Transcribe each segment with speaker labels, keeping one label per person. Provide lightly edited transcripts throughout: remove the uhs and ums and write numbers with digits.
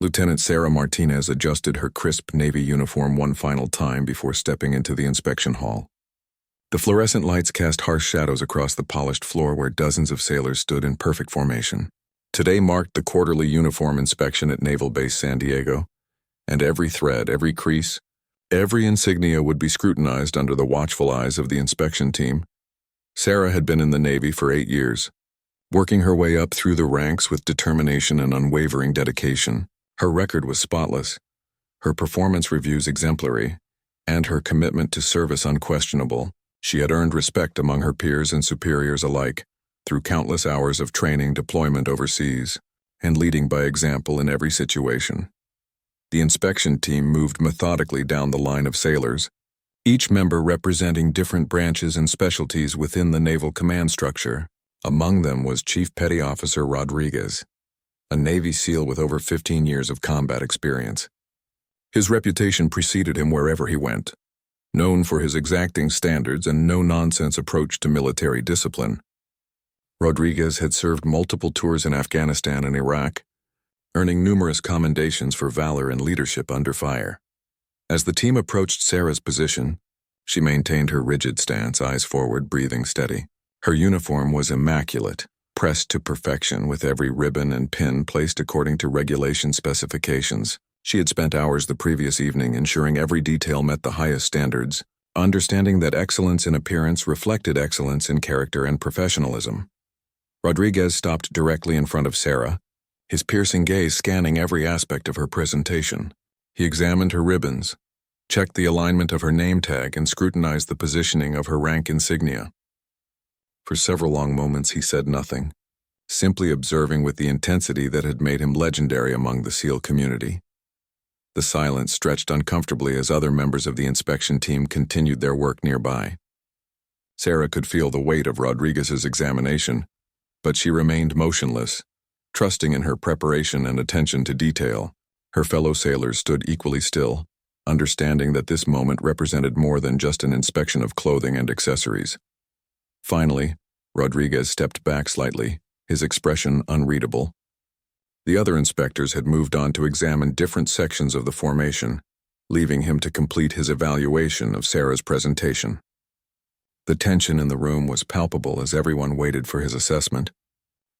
Speaker 1: Lieutenant Sarah Martinez adjusted her crisp Navy uniform one final time before stepping into the inspection hall. The fluorescent lights cast harsh shadows across the polished floor where dozens of sailors stood in perfect formation. Today marked the quarterly uniform inspection at Naval Base San Diego, and every thread, every crease, every insignia would be scrutinized under the watchful eyes of the inspection team. Sarah had been in the Navy for 8 years, working her way up through the ranks with determination and unwavering dedication. Her record was spotless, her performance reviews exemplary, and her commitment to service unquestionable. She had earned respect among her peers and superiors alike through countless hours of training, deployment overseas, and leading by example in every situation. The inspection team moved methodically down the line of sailors, each member representing different branches and specialties within the naval command structure. Among them was Chief Petty Officer Rodriguez, a Navy SEAL with over 15 years of combat experience. His reputation preceded him wherever he went, known for his exacting standards and no-nonsense approach to military discipline. Rodriguez had served multiple tours in Afghanistan and Iraq, earning numerous commendations for valor and leadership under fire. As the team approached Sarah's position, she maintained her rigid stance, eyes forward, breathing steady. Her uniform was immaculate, pressed to perfection with every ribbon and pin placed according to regulation specifications. She had spent hours the previous evening ensuring every detail met the highest standards, understanding that excellence in appearance reflected excellence in character and professionalism. Rodriguez stopped directly in front of Sarah, his piercing gaze scanning every aspect of her presentation. He examined her ribbons, checked the alignment of her name tag, and scrutinized the positioning of her rank insignia. For several long moments he said nothing, simply observing with the intensity that had made him legendary among the SEAL community. The silence stretched uncomfortably as other members of the inspection team continued their work nearby. Sarah could feel the weight of Rodriguez's examination, but she remained motionless, trusting in her preparation and attention to detail. Her fellow sailors stood equally still, understanding that this moment represented more than just an inspection of clothing and accessories. Finally, Rodriguez stepped back slightly, his expression unreadable. The other inspectors had moved on to examine different sections of the formation, leaving him to complete his evaluation of Sarah's presentation. The tension in the room was palpable as everyone waited for his assessment,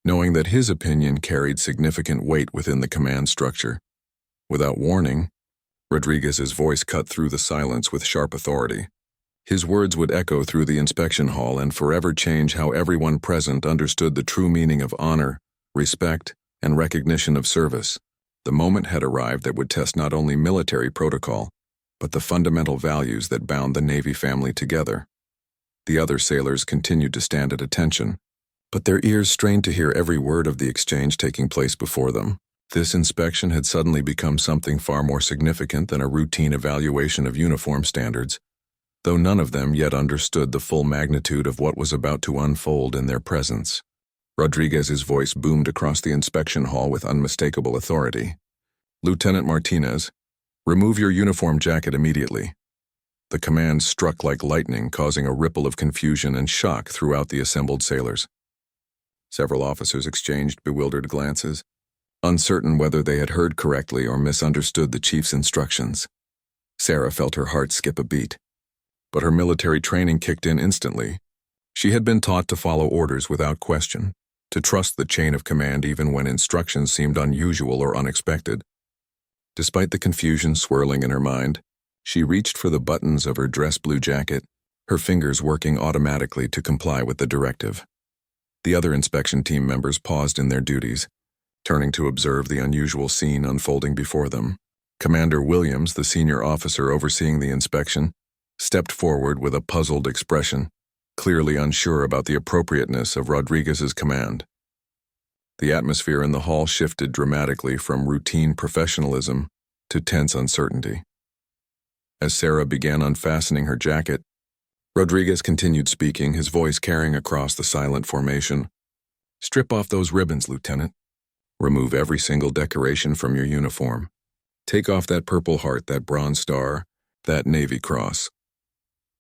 Speaker 1: knowing that his opinion carried significant weight within the command structure. Without warning, Rodriguez's voice cut through the silence with sharp authority. His words would echo through the inspection hall and forever change how everyone present understood the true meaning of honor, respect, and recognition of service. The moment had arrived that would test not only military protocol, but the fundamental values that bound the Navy family together. The other sailors continued to stand at attention, but their ears strained to hear every word of the exchange taking place before them. This inspection had suddenly become something far more significant than a routine evaluation of uniform standards, though none of them yet understood the full magnitude of what was about to unfold in their presence. Rodriguez's voice boomed across the inspection hall with unmistakable authority. "Lieutenant Martinez, remove your uniform jacket immediately." The command struck like lightning, causing a ripple of confusion and shock throughout the assembled sailors. Several officers exchanged bewildered glances, uncertain whether they had heard correctly or misunderstood the chief's instructions. Sarah felt her heart skip a beat, but her military training kicked in instantly. She had been taught to follow orders without question, to trust the chain of command even when instructions seemed unusual or unexpected. Despite the confusion swirling in her mind, she reached for the buttons of her dress blue jacket, her fingers working automatically to comply with the directive. The other inspection team members paused in their duties, turning to observe the unusual scene unfolding before them. Commander Williams, the senior officer overseeing the inspection, stepped forward with a puzzled expression, clearly unsure about the appropriateness of Rodriguez's command. The atmosphere in the hall shifted dramatically from routine professionalism to tense uncertainty. As Sarah began unfastening her jacket, Rodriguez continued speaking, his voice carrying across the silent formation. "Strip off those ribbons, Lieutenant. Remove every single decoration from your uniform. Take off that Purple Heart, that Bronze Star, that Navy Cross.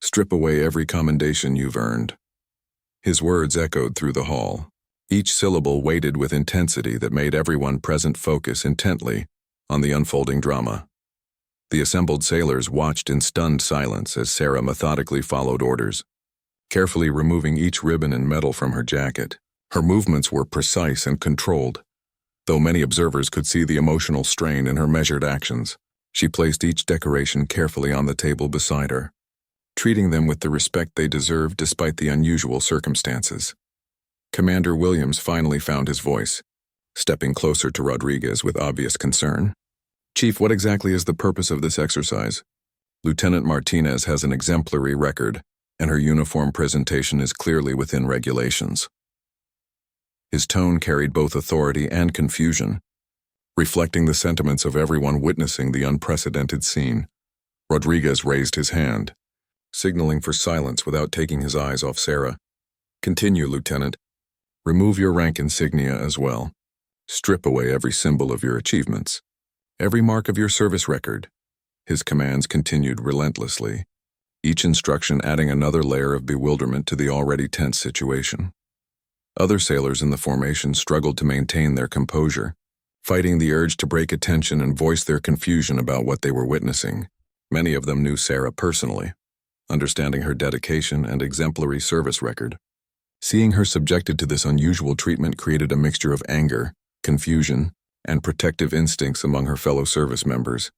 Speaker 1: Strip away every commendation you've earned." His words echoed through the hall, each syllable weighted with intensity that made everyone present focus intently on the unfolding drama. The assembled sailors watched in stunned silence as Sarah methodically followed orders, carefully removing each ribbon and medal from her jacket. Her movements were precise and controlled, though many observers could see the emotional strain in her measured actions. She placed each decoration carefully on the table beside her, treating them with the respect they deserved despite the unusual circumstances. Commander Williams finally found his voice, stepping closer to Rodriguez with obvious concern. "Chief, what exactly is the purpose of this exercise? Lieutenant Martinez has an exemplary record, and her uniform presentation is clearly within regulations." His tone carried both authority and confusion, reflecting the sentiments of everyone witnessing the unprecedented scene. Rodriguez raised his hand, signaling for silence without taking his eyes off Sarah. "Continue, Lieutenant. Remove your rank insignia as well. Strip away every symbol of your achievements, every mark of your service record." His commands continued relentlessly, each instruction adding another layer of bewilderment to the already tense situation. Other sailors in the formation struggled to maintain their composure, fighting the urge to break attention and voice their confusion about what they were witnessing. Many of them knew Sarah personally, understanding her dedication and exemplary service record. Seeing her subjected to this unusual treatment created a mixture of anger, confusion, and protective instincts among her fellow service members.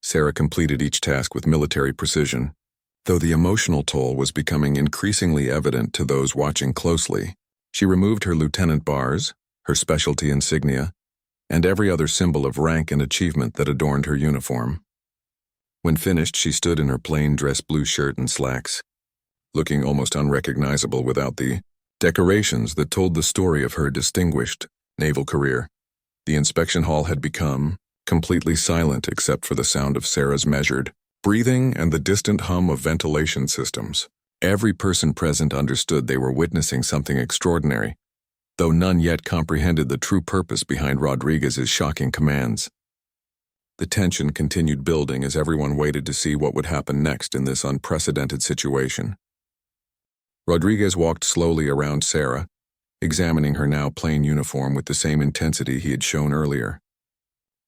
Speaker 1: Sarah completed each task with military precision, though the emotional toll was becoming increasingly evident to those watching closely. She removed her lieutenant bars, her specialty insignia, and every other symbol of rank and achievement that adorned her uniform. When finished, she stood in her plain dress blue shirt and slacks, looking almost unrecognizable without the decorations that told the story of her distinguished naval career. The inspection hall had become completely silent except for the sound of Sarah's measured breathing and the distant hum of ventilation systems. Every person present understood they were witnessing something extraordinary, though none yet comprehended the true purpose behind Rodriguez's shocking commands. The tension continued building as everyone waited to see what would happen next in this unprecedented situation. Rodriguez walked slowly around Sarah, examining her now plain uniform with the same intensity he had shown earlier.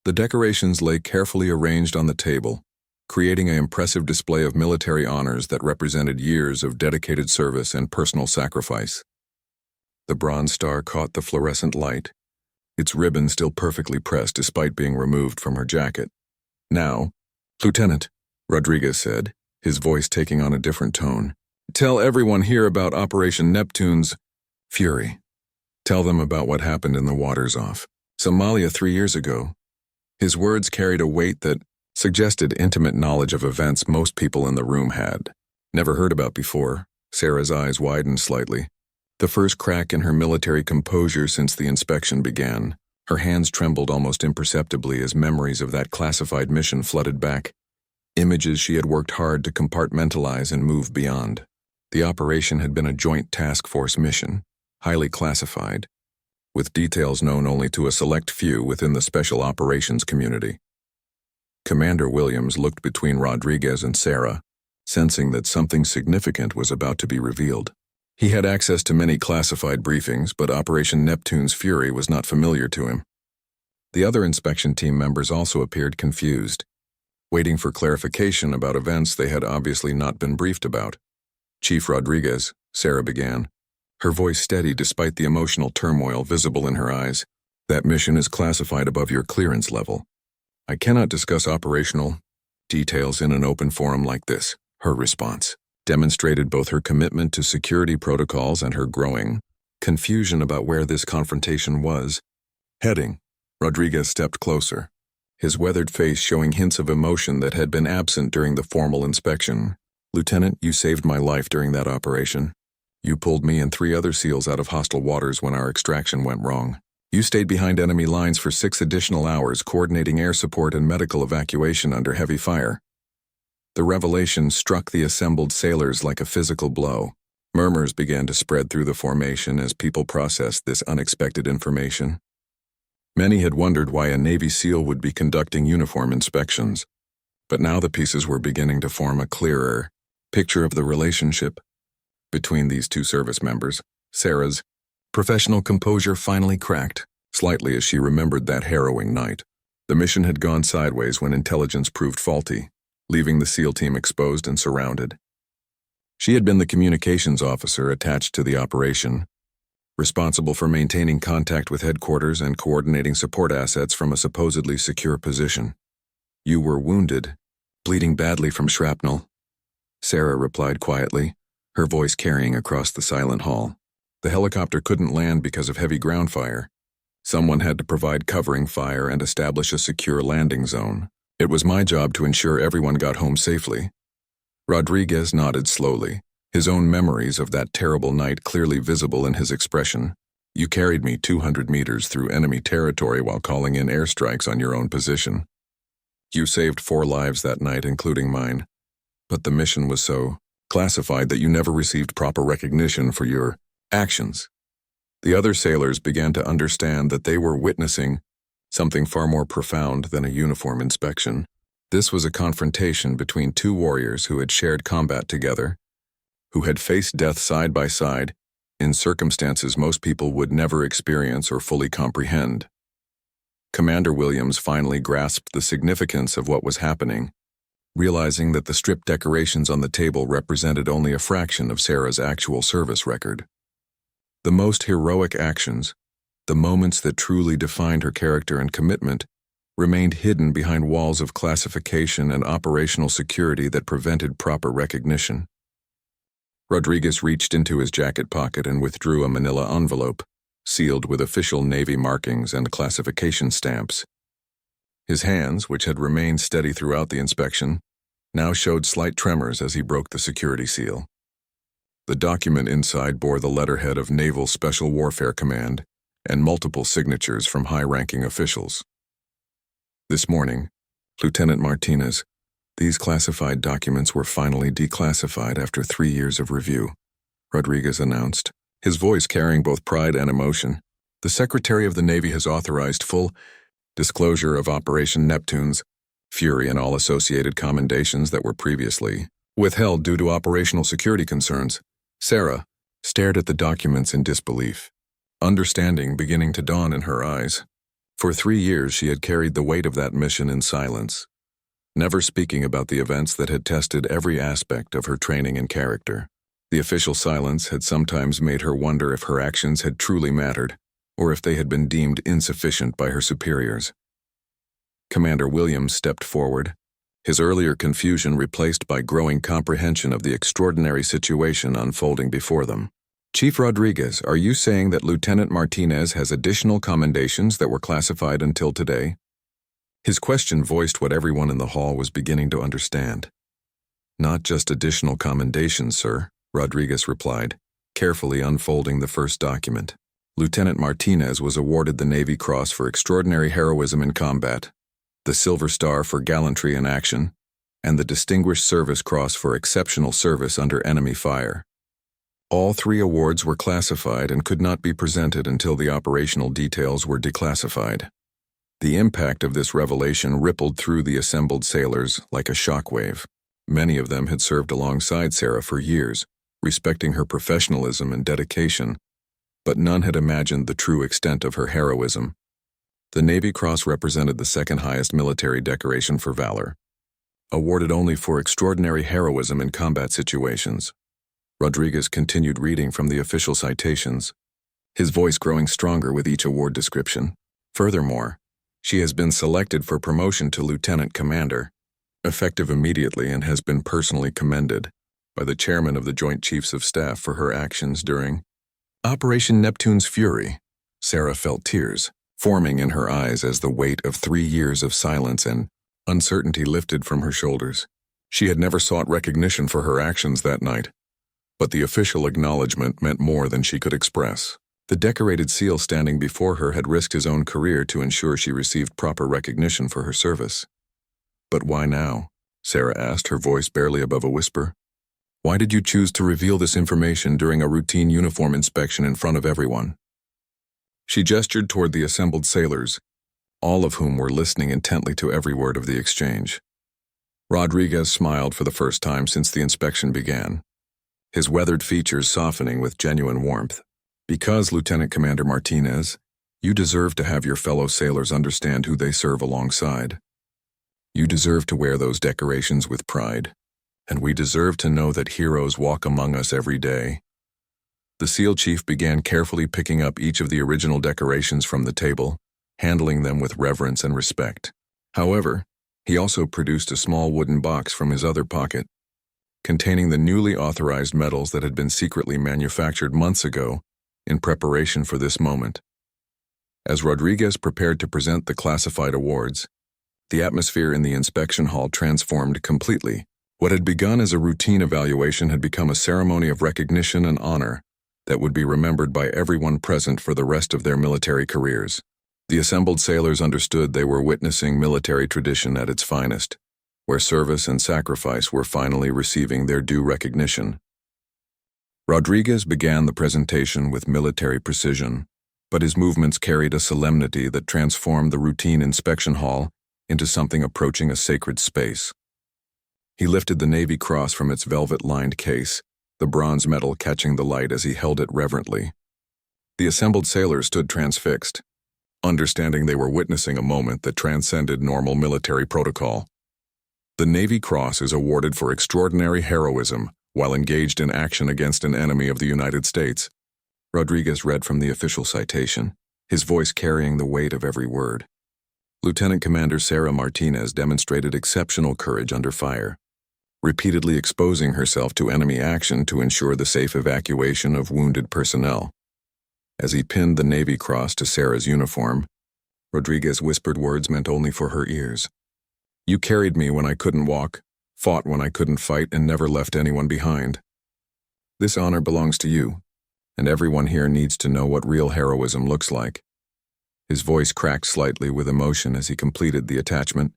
Speaker 1: The decorations lay carefully arranged on the table, creating an impressive display of military honors that represented years of dedicated service and personal sacrifice. The bronze star caught the fluorescent light, its ribbon still perfectly pressed despite being removed from her jacket. "Now, Lieutenant," Rodriguez said, his voice taking on a different tone, "tell everyone here about Operation Neptune's fury. Tell them about what happened in the waters off Somalia 3 years ago." His words carried a weight that suggested intimate knowledge of events most people in the room had never heard about before. Sarah's eyes widened slightly, the first crack in her military composure since the inspection began. Her hands trembled almost imperceptibly as memories of that classified mission flooded back, images she had worked hard to compartmentalize and move beyond. The operation had been a joint task force mission, highly classified, with details known only to a select few within the special operations community. Commander Williams looked between Rodriguez and Sarah, sensing that something significant was about to be revealed. He had access to many classified briefings, but Operation Neptune's fury was not familiar to him. The other inspection team members also appeared confused, waiting for clarification about events they had obviously not been briefed about. "Chief Rodriguez," Sarah began, her voice steady despite the emotional turmoil visible in her eyes, "that mission is classified above your clearance level. I cannot discuss operational details in an open forum like this." Her response demonstrated both her commitment to security protocols and her growing confusion about where this confrontation was heading. Rodriguez stepped closer, his weathered face showing hints of emotion that had been absent during the formal inspection. "Lieutenant, you saved my life during that operation. You pulled me and 3 other SEALs out of hostile waters when our extraction went wrong. You stayed behind enemy lines for 6 additional hours, coordinating air support and medical evacuation under heavy fire." The revelation struck the assembled sailors like a physical blow. Murmurs began to spread through the formation as people processed this unexpected information. Many had wondered why a Navy SEAL would be conducting uniform inspections, but now the pieces were beginning to form a clearer picture of the relationship between these 2 service members. Sarah's professional composure finally cracked, slightly as she remembered that harrowing night. The mission had gone sideways when intelligence proved faulty, leaving the SEAL team exposed and surrounded. She had been the communications officer attached to the operation, responsible for maintaining contact with headquarters and coordinating support assets from a supposedly secure position. "You were wounded, bleeding badly from shrapnel," Sarah replied quietly, her voice carrying across the silent hall. "The helicopter couldn't land because of heavy ground fire. Someone had to provide covering fire and establish a secure landing zone. It was my job to ensure everyone got home safely." Rodriguez nodded slowly, his own memories of that terrible night clearly visible in his expression. "You carried me 200 meters through enemy territory while calling in airstrikes on your own position. You saved 4 lives that night, including mine. But the mission was so classified that you never received proper recognition for your actions." The other sailors began to understand that they were witnessing something far more profound than a uniform inspection. This was a confrontation between 2 warriors who had shared combat together, who had faced death side by side in circumstances most people would never experience or fully comprehend. Commander Williams finally grasped the significance of what was happening, realizing that the stripped decorations on the table represented only a fraction of Sarah's actual service record. The most heroic actions, the moments that truly defined her character and commitment, remained hidden behind walls of classification and operational security that prevented proper recognition. Rodriguez reached into his jacket pocket and withdrew a manila envelope, sealed with official Navy markings and classification stamps. His hands, which had remained steady throughout the inspection, now showed slight tremors as he broke the security seal. The document inside bore the letterhead of Naval Special Warfare Command and multiple signatures from high-ranking officials. "This morning, Lieutenant Martinez, these classified documents were finally declassified after 3 years of review," Rodriguez announced, his voice carrying both pride and emotion. "The Secretary of the Navy has authorized full disclosure of Operation Neptune's Fury and all associated commendations that were previously withheld due to operational security concerns." Sarah stared at the documents in disbelief, understanding beginning to dawn in her eyes. For 3 years she had carried the weight of that mission in silence, never speaking about the events that had tested every aspect of her training and character. The official silence had sometimes made her wonder if her actions had truly mattered, or if they had been deemed insufficient by her superiors. Commander Williams stepped forward, his earlier confusion replaced by growing comprehension of the extraordinary situation unfolding before them. "Chief Rodriguez, are you saying that Lieutenant Martinez has additional commendations that were classified until today?" His question voiced what everyone in the hall was beginning to understand. "Not just additional commendations, sir," Rodriguez replied, carefully unfolding the first document. "Lieutenant Martinez was awarded the Navy Cross for extraordinary heroism in combat, the Silver Star for gallantry in action, and the Distinguished Service Cross for exceptional service under enemy fire. All 3 awards were classified and could not be presented until the operational details were declassified." The impact of this revelation rippled through the assembled sailors like a shockwave. Many of them had served alongside Sarah for years, respecting her professionalism and dedication, but none had imagined the true extent of her heroism. The Navy Cross represented the second highest military decoration for valor, awarded only for extraordinary heroism in combat situations. Rodriguez continued reading from the official citations, his voice growing stronger with each award description. "Furthermore, she has been selected for promotion to Lieutenant Commander, effective immediately, and has been personally commended by the Chairman of the Joint Chiefs of Staff for her actions during Operation Neptune's Fury." Sarah felt tears forming in her eyes as the weight of 3 years of silence and uncertainty lifted from her shoulders. She had never sought recognition for her actions that night, but the official acknowledgement meant more than she could express. The decorated SEAL standing before her had risked his own career to ensure she received proper recognition for her service. "But why now?" Sarah asked, her voice barely above a whisper. "Why did you choose to reveal this information during a routine uniform inspection in front of everyone?" She gestured toward the assembled sailors, all of whom were listening intently to every word of the exchange. Rodriguez smiled for the first time since the inspection began, his weathered features softening with genuine warmth. "Because, Lieutenant Commander Martinez, You deserve to have your fellow sailors understand who they serve alongside. You deserve to wear those decorations with pride. And we deserve to know that heroes walk among us every day. The SEAL chief began carefully picking up each of the original decorations from the table, handling them with reverence and respect. However, he also produced a small wooden box from his other pocket, containing the newly authorized medals that had been secretly manufactured months ago in preparation for this moment. As Rodriguez prepared to present the classified awards, the atmosphere in the inspection hall transformed completely. What had begun as a routine evaluation had become a ceremony of recognition and honor that would be remembered by everyone present for the rest of their military careers. The assembled sailors understood they were witnessing military tradition at its finest, where service and sacrifice were finally receiving their due recognition. Rodriguez began the presentation with military precision, but his movements carried a solemnity that transformed the routine inspection hall into something approaching a sacred space. He lifted the Navy Cross from its velvet-lined case, the bronze medal catching the light as he held it reverently. The assembled sailors stood transfixed, understanding they were witnessing a moment that transcended normal military protocol. The Navy Cross is awarded for extraordinary heroism while engaged in action against an enemy of the United States. Rodriguez read from the official citation, his voice carrying the weight of every word. Lieutenant Commander Sarah Martinez demonstrated exceptional courage under fire, repeatedly exposing herself to enemy action to ensure the safe evacuation of wounded personnel. As he pinned the Navy Cross to Sarah's uniform, Rodriguez whispered words meant only for her ears. "You carried me when I couldn't walk, fought when I couldn't fight, and never left anyone behind. This honor belongs to you, and everyone here needs to know what real heroism looks like." His voice cracked slightly with emotion as he completed the attachment.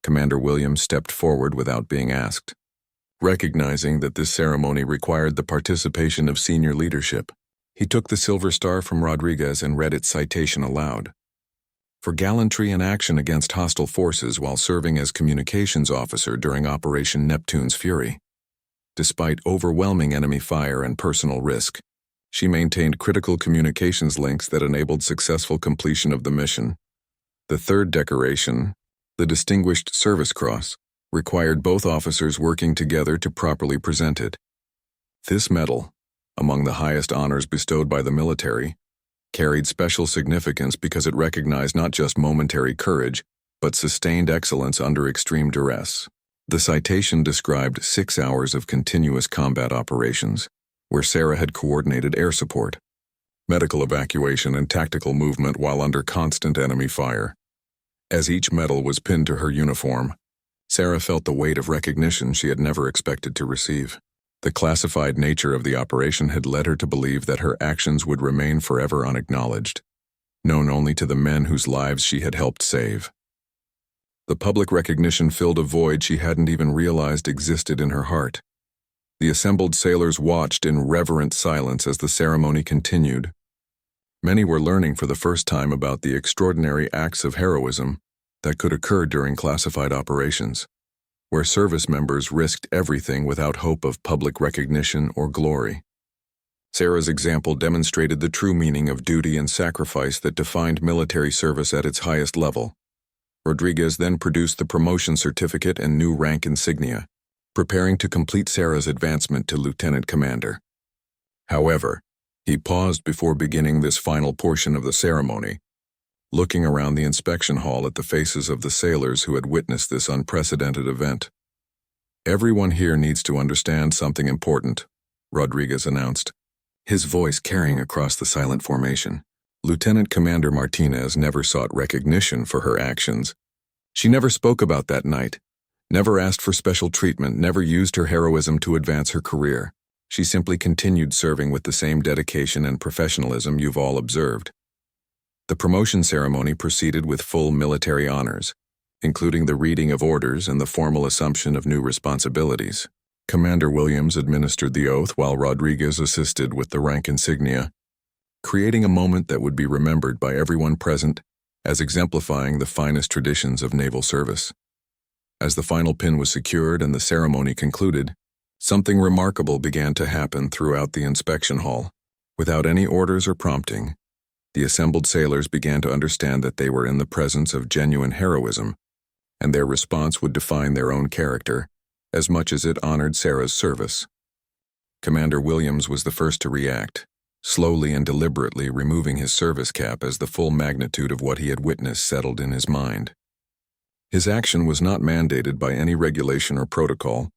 Speaker 1: Commander Williams stepped forward without being asked. Recognizing that this ceremony required the participation of senior leadership, he took the silver star from Rodriguez and read its citation aloud. For gallantry in action against hostile forces while serving as communications officer during Operation Neptune's Fury. Despite overwhelming enemy fire and personal risk, she maintained critical communications links that enabled successful completion of the mission. The third decoration, the Distinguished Service Cross, required both officers working together to properly present it. This medal, among the highest honors bestowed by the military, carried special significance because it recognized not just momentary courage, but sustained excellence under extreme duress. The citation described 6 hours of continuous combat operations, where Sarah had coordinated air support, medical evacuation, and tactical movement while under constant enemy fire. As each medal was pinned to her uniform, Sarah felt the weight of recognition she had never expected to receive. The classified nature of the operation had led her to believe that her actions would remain forever unacknowledged, known only to the men whose lives she had helped save. The public recognition filled a void she hadn't even realized existed in her heart. The assembled sailors watched in reverent silence as the ceremony continued. Many were learning for the first time about the extraordinary acts of heroism that could occur during classified operations, where service members risked everything without hope of public recognition or glory. Sarah's example demonstrated the true meaning of duty and sacrifice that defined military service at its highest level. Rodriguez then produced the promotion certificate and new rank insignia, preparing to complete Sarah's advancement to lieutenant commander. However, he paused before beginning this final portion of the ceremony, looking around the inspection hall at the faces of the sailors who had witnessed this unprecedented event. "Everyone here needs to understand something important," Rodriguez announced, his voice carrying across the silent formation. Lieutenant Commander Martinez never sought recognition for her actions. She never spoke about that night, never asked for special treatment, never used her heroism to advance her career. She simply continued serving with the same dedication and professionalism you've all observed. The promotion ceremony proceeded with full military honors, including the reading of orders and the formal assumption of new responsibilities. Commander Williams administered the oath while Rodriguez assisted with the rank insignia, creating a moment that would be remembered by everyone present as exemplifying the finest traditions of naval service. As the final pin was secured and the ceremony concluded, something remarkable began to happen throughout the inspection hall. Without any orders or prompting, The assembled sailors began to understand that they were in the presence of genuine heroism, and their response would define their own character, as much as it honored Sarah's service. Commander Williams was the first to react, slowly and deliberately removing his service cap as the full magnitude of what he had witnessed settled in his mind. His action was not mandated by any regulation or protocol,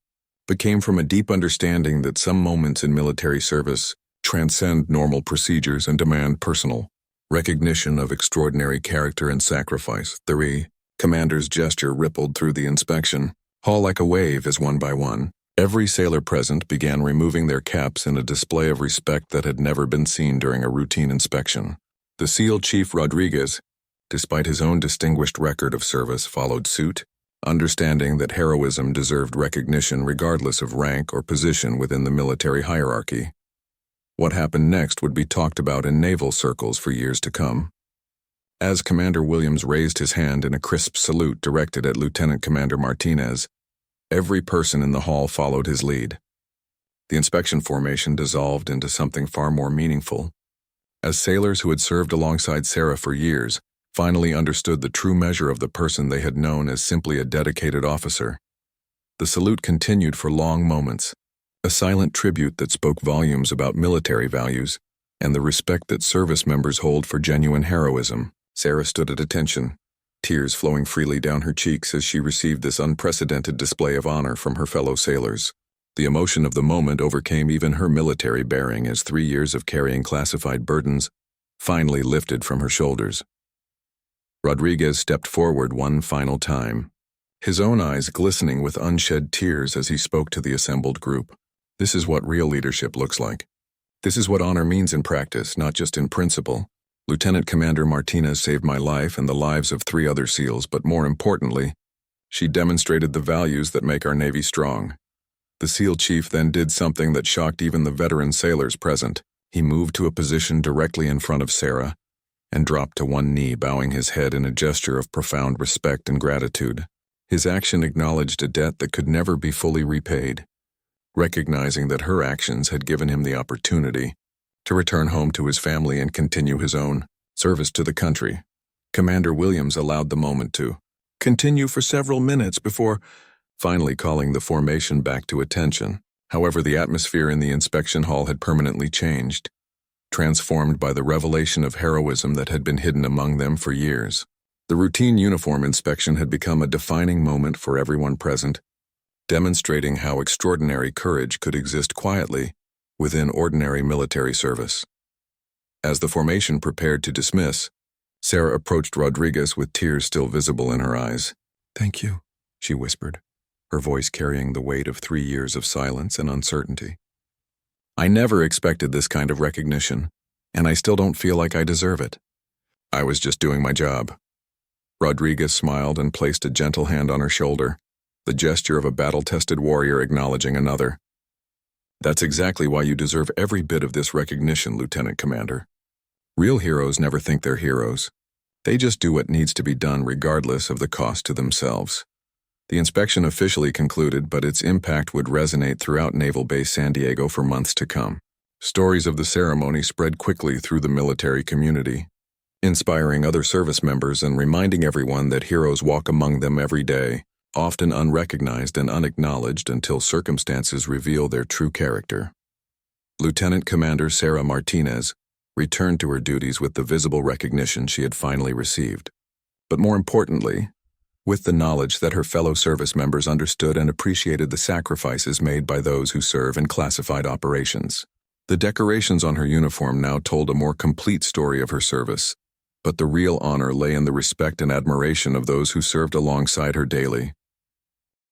Speaker 1: but came from a deep understanding that some moments in military service transcend normal procedures and demand personal recognition of extraordinary character and sacrifice. The commander's gesture rippled through the inspection hall like a wave as one by one, every sailor present began removing their caps in a display of respect that had never been seen during a routine inspection. The SEAL Chief Rodriguez, despite his own distinguished record of service, followed suit, understanding that heroism deserved recognition regardless of rank or position within the military hierarchy. What happened next would be talked about in naval circles for years to come. As Commander Williams raised his hand in a crisp salute directed at Lieutenant Commander Martinez, every person in the hall followed his lead. The inspection formation dissolved into something far more meaningful, as sailors who had served alongside Sarah for years finally understood the true measure of the person they had known as simply a dedicated officer. The salute continued for long moments, a silent tribute that spoke volumes about military values and the respect that service members hold for genuine heroism. Sarah stood at attention, tears flowing freely down her cheeks as she received this unprecedented display of honor from her fellow sailors. The emotion of the moment overcame even her military bearing as 3 years of carrying classified burdens finally lifted from her shoulders. Rodriguez stepped forward one final time, his own eyes glistening with unshed tears as he spoke to the assembled group. This is what real leadership looks like. This is what honor means in practice, not just in principle. Lieutenant Commander Martinez saved my life and the lives of 3 other SEALs, but more importantly, she demonstrated the values that make our Navy strong. The SEAL chief then did something that shocked even the veteran sailors present. He moved to a position directly in front of Sarah and dropped to one knee, bowing his head in a gesture of profound respect and gratitude. His action acknowledged a debt that could never be fully repaid, recognizing that her actions had given him the opportunity to return home to his family and continue his own service to the country. Commander Williams allowed the moment to continue for several minutes before finally calling the formation back to attention. However, the atmosphere in the inspection hall had permanently changed, transformed by the revelation of heroism that had been hidden among them for years. The routine uniform inspection had become a defining moment for everyone present, demonstrating how extraordinary courage could exist quietly within ordinary military service. As the formation prepared to dismiss, Sarah approached Rodriguez with tears still visible in her eyes. "Thank you," she whispered, her voice carrying the weight of 3 years of silence and uncertainty. "I never expected this kind of recognition, and I still don't feel like I deserve it. I was just doing my job." Rodriguez smiled and placed a gentle hand on her shoulder, the gesture of a battle-tested warrior acknowledging another. "That's exactly why you deserve every bit of this recognition, Lieutenant Commander. Real heroes never think they're heroes. They just do what needs to be done regardless of the cost to themselves." The inspection officially concluded, but its impact would resonate throughout Naval Base San Diego for months to come. Stories of the ceremony spread quickly through the military community, inspiring other service members and reminding everyone that heroes walk among them every day, often unrecognized and unacknowledged until circumstances reveal their true character. Lieutenant Commander Sarah Martinez returned to her duties with the visible recognition she had finally received, but more importantly, with the knowledge that her fellow service members understood and appreciated the sacrifices made by those who serve in classified operations. The decorations on her uniform now told a more complete story of her service, but the real honor lay in the respect and admiration of those who served alongside her daily.